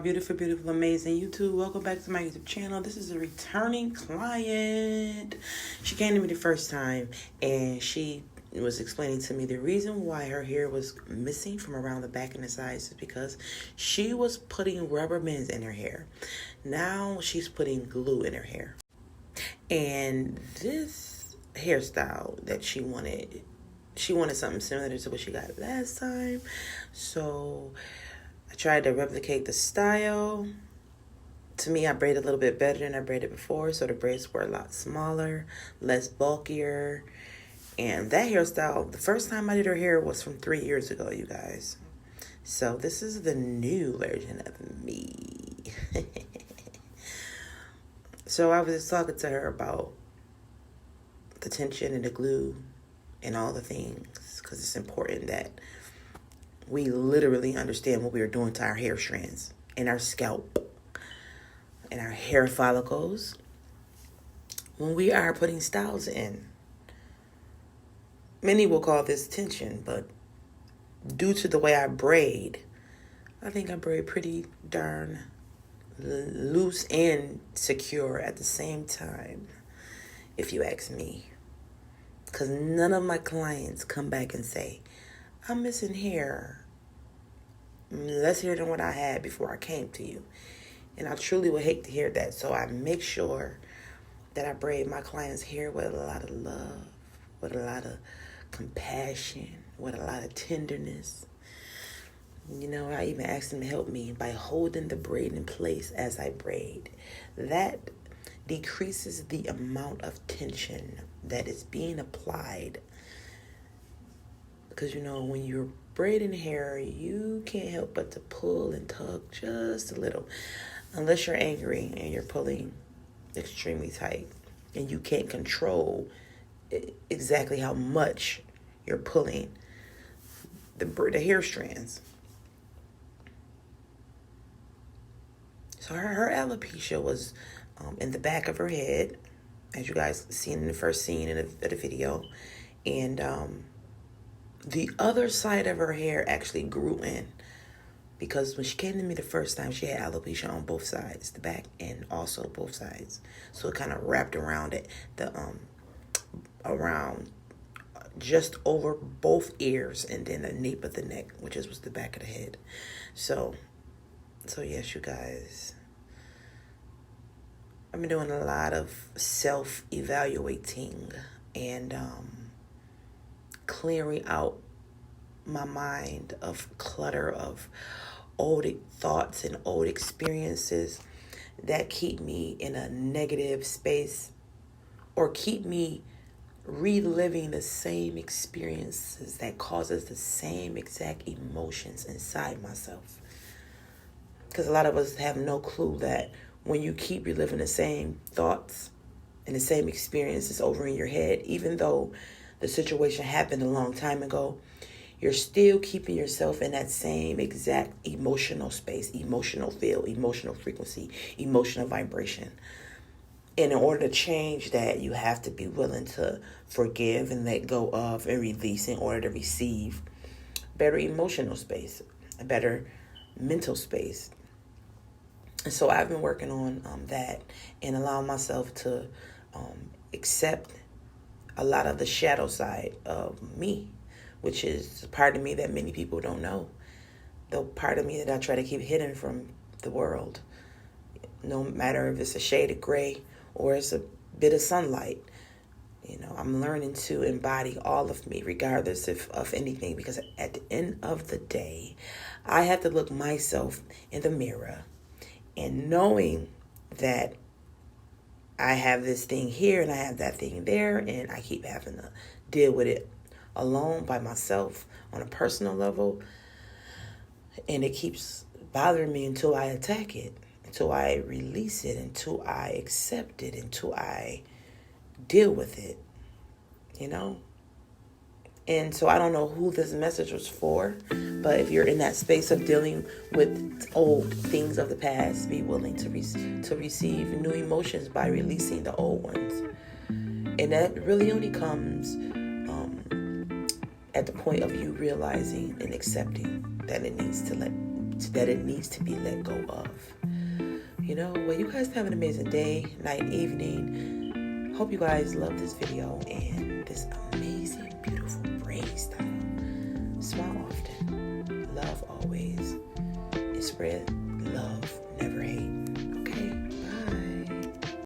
beautiful, beautiful, amazing YouTube. Welcome back to my YouTube channel. This is a returning client. She came to me the first time and she was explaining to me the reason why her hair was missing from around the back and the sides is because she was putting rubber bands in her hair. Now she's putting glue in her hair. And this hairstyle that she wanted something similar to what she got last time. So I tried to replicate the style. To me, I braided a little bit better than I braided before. So the braids were a lot smaller, less bulkier. And that hairstyle, the first time I did her hair was from 3 years ago, you guys. So this is the new version of me. So I was just talking to her about the tension and the glue and all the things, because it's important that we literally understand what we are doing to our hair strands and our scalp and our hair follicles when we are putting styles in. Many will call this tension, but due to the way I braid, I think I braid pretty darn loose and secure at the same time, if you ask me. Because none of my clients come back and say, I'm missing hair, less hair than what I had before I came to you. And I truly would hate to hear that. So I make sure that I braid my clients' hair with a lot of love, with a lot of compassion, with a lot of tenderness. You know, I even ask them to help me by holding the braid in place as I braid. That decreases the amount of tension that is being applied. Because, you know, when you're braiding hair, you can't help but to pull and tug just a little. Unless you're angry and you're pulling extremely tight. And you can't control exactly how much you're pulling the hair strands. So her alopecia was in the back of her head, as you guys seen in the first scene of the video. And the other side of her hair actually grew in, because when she came to me the first time, she had alopecia on both sides, the back and also both sides. So it kind of wrapped around it, around just over both ears, and then the nape of the neck, which was the back of the head. So yes, you guys, I've been doing a lot of self-evaluating and clearing out my mind of clutter of old thoughts and old experiences that keep me in a negative space or keep me reliving the same experiences that causes the same exact emotions inside myself. Because a lot of us have no clue that when you keep reliving the same thoughts and the same experiences over in your head, even though the situation happened a long time ago, you're still keeping yourself in that same exact emotional space, emotional field, emotional frequency, emotional vibration. And in order to change that, you have to be willing to forgive and let go of and release in order to receive better emotional space, a better mental space. And so I've been working on that and allowing myself to accept a lot of the shadow side of me, which is a part of me that many people don't know. The part of me that I try to keep hidden from the world. No matter if it's a shade of gray or it's a bit of sunlight. You know, I'm learning to embody all of me, regardless of anything, because at the end of the day, I have to look myself in the mirror and knowing that I have this thing here and I have that thing there, and I keep having to deal with it alone by myself on a personal level, and it keeps bothering me until I attack it, until I release it, until I accept it, until I deal with it, you know? And so I don't know who this message was for, but if you're in that space of dealing with old things of the past, be willing to receive new emotions by releasing the old ones. And that really only comes at the point of you realizing and accepting that it needs to that it needs to be let go of. Well, you guys have an amazing day, night, evening. Hope you guys love this video and this amazing, beautiful brain style. Smile often, love always, and spread love, never hate. Okay?